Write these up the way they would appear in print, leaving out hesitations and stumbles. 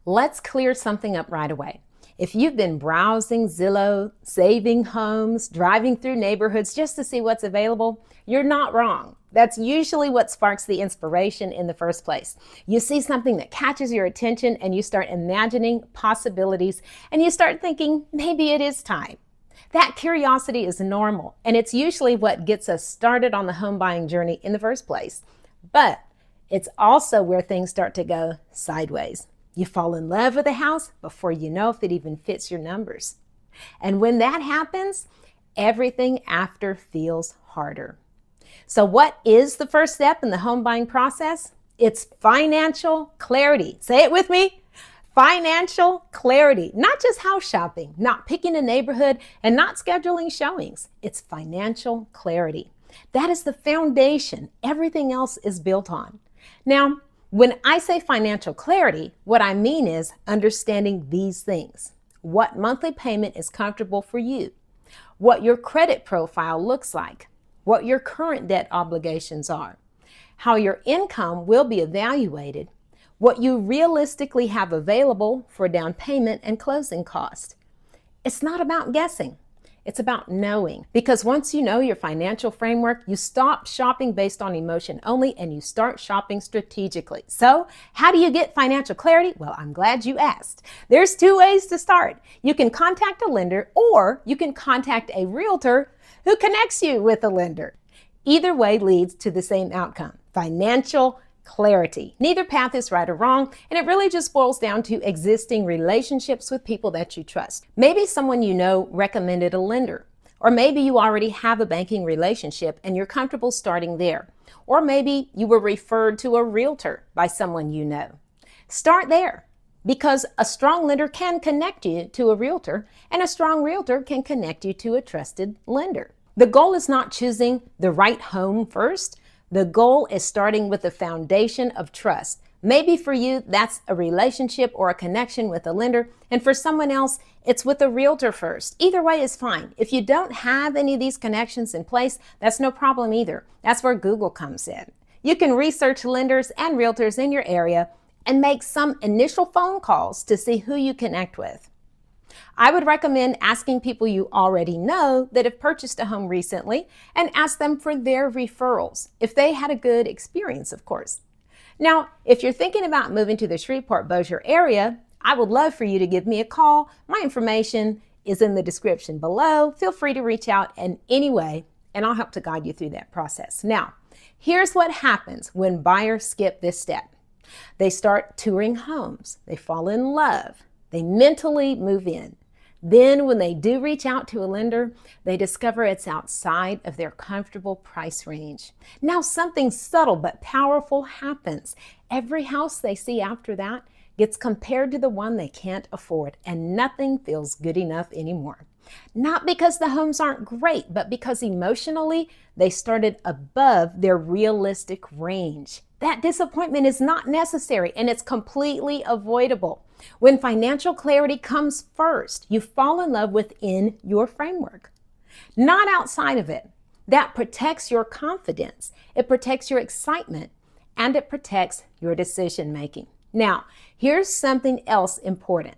Let's clear something up right away. If you've been browsing Zillow, saving homes, driving through neighborhoods just to see what's available, you're not wrong. That's usually what sparks the inspiration in the first place. You see something that catches your attention and you start imagining possibilities and you start thinking, maybe it is time. That curiosity is normal, and it's usually what gets us started on the home buying journey in the first place. But it's also where things start to go sideways. You fall in love with a house before you know if it even fits your numbers. And when that happens, everything after feels harder. So what is the first step in the home buying process? It's financial clarity. Say it with me. Financial clarity. Not just house shopping, not picking a neighborhood, and not scheduling showings. It's financial clarity. That is the foundation everything else is built on. Now, when I say financial clarity, what I mean is understanding these things. What monthly payment is comfortable for you, what your credit profile looks like, what your current debt obligations are, how your income will be evaluated, what you realistically have available for down payment and closing cost. It's not about guessing. It's about knowing, because once you know your financial framework, you stop shopping based on emotion only and you start shopping strategically. So how do you get financial clarity? Well, I'm glad you asked. There's two ways to start. You can contact a lender or you can contact a realtor who connects you with a lender. Either way leads to the same outcome, financial clarity. Neither path is right or wrong, and it really just boils down to existing relationships with people that you trust. Maybe someone you know recommended a lender, or maybe you already have a banking relationship and you're comfortable starting there, or maybe you were referred to a realtor by someone you know. Start there, because a strong lender can connect you to a realtor, and a strong realtor can connect you to a trusted lender. The goal is not choosing the right home first. The goal is starting with the foundation of trust. Maybe for you, that's a relationship or a connection with a lender, and for someone else, it's with a realtor first. Either way is fine. If you don't have any of these connections in place, that's no problem either. That's where Google comes in. You can research lenders and realtors in your area and make some initial phone calls to see who you connect with. I would recommend asking people you already know that have purchased a home recently and ask them for their referrals, if they had a good experience, of course. Now, if you're thinking about moving to the Shreveport-Bossier area, I would love for you to give me a call. My information is in the description below. Feel free to reach out in any way, and I'll help to guide you through that process. Now, here's what happens when buyers skip this step. They start touring homes. They fall in love. They mentally move in. Then when they do reach out to a lender, they discover it's outside of their comfortable price range. Now something subtle but powerful happens. Every house they see after that gets compared to the one they can't afford, and nothing feels good enough anymore. Not because the homes aren't great, but because emotionally they started above their realistic range. That disappointment is not necessary, and it's completely avoidable. When financial clarity comes first, you fall in love within your framework, not outside of it. That protects your confidence, it protects your excitement, and it protects your decision making. Now, here's something else important.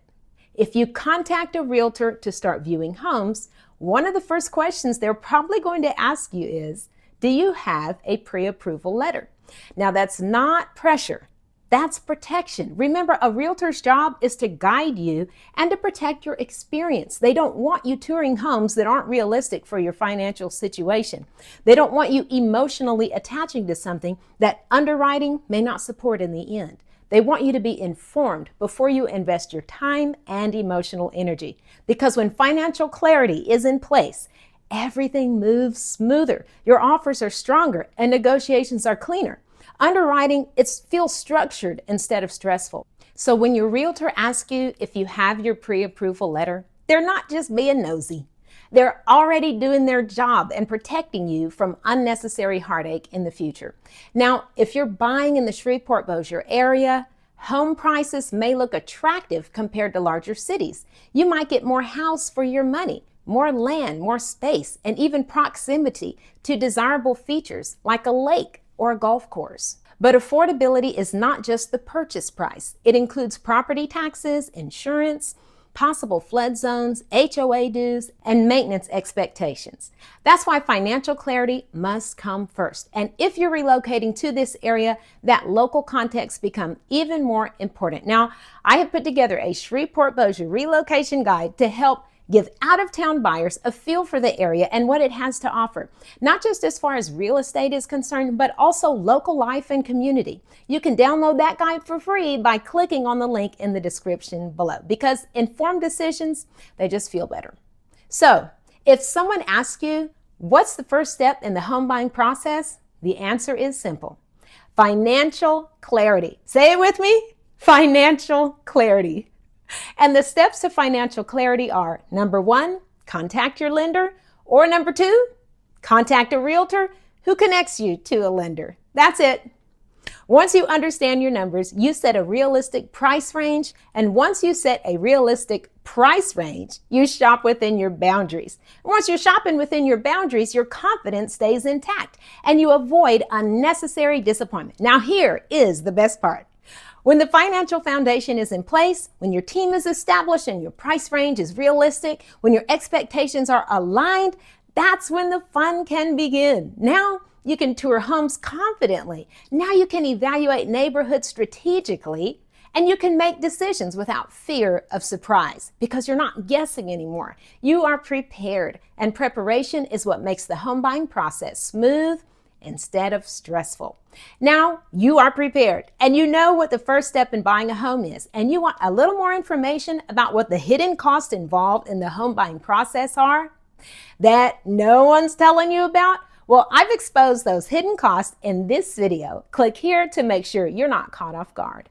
If you contact a realtor to start viewing homes, one of the first questions they're probably going to ask you is, do you have a pre-approval letter? Now, that's not pressure. That's protection. Remember, a realtor's job is to guide you and to protect your experience. They don't want you touring homes that aren't realistic for your financial situation. They don't want you emotionally attaching to something that underwriting may not support in the end. They want you to be informed before you invest your time and emotional energy. Because when financial clarity is in place, everything moves smoother. Your offers are stronger and negotiations are cleaner. Underwriting, it feels structured instead of stressful. So when your realtor asks you if you have your pre-approval letter, they're not just being nosy. They're already doing their job and protecting you from unnecessary heartache in the future. Now, if you're buying in the Shreveport-Bossier area, home prices may look attractive compared to larger cities. You might get more house for your money, more land, more space, and even proximity to desirable features like a lake or a golf course. But affordability is not just the purchase price. It includes property taxes, insurance, possible flood zones, HOA dues, and maintenance expectations. That's why financial clarity must come first. And if you're relocating to this area, that local context becomes even more important. Now, I have put together a Shreveport-Bossier relocation guide to help give out-of-town buyers a feel for the area and what it has to offer, not just as far as real estate is concerned, but also local life and community. You can download that guide for free by clicking on the link in the description below, because informed decisions, they just feel better. So, if someone asks you, what's the first step in the home buying process? The answer is simple. Financial clarity. Say it with me. Financial clarity. And the steps to financial clarity are, number 1, contact your lender, or number 2, contact a realtor who connects you to a lender. That's it. Once you understand your numbers, you set a realistic price range, and once you set a realistic price range, you shop within your boundaries. Once you're shopping within your boundaries, your confidence stays intact, and you avoid unnecessary disappointment. Now here is the best part. When the financial foundation is in place, when your team is established and your price range is realistic, when your expectations are aligned, that's when the fun can begin. Now you can tour homes confidently. Now you can evaluate neighborhoods strategically, and you can make decisions without fear of surprise because you're not guessing anymore. You are prepared, and preparation is what makes the home buying process smooth instead of stressful. Now you are prepared and you know what the first step in buying a home is, and you want a little more information about what the hidden costs involved in the home buying process are that no one's telling you about. Well, I've exposed those hidden costs in this video. Click here to make sure you're not caught off guard.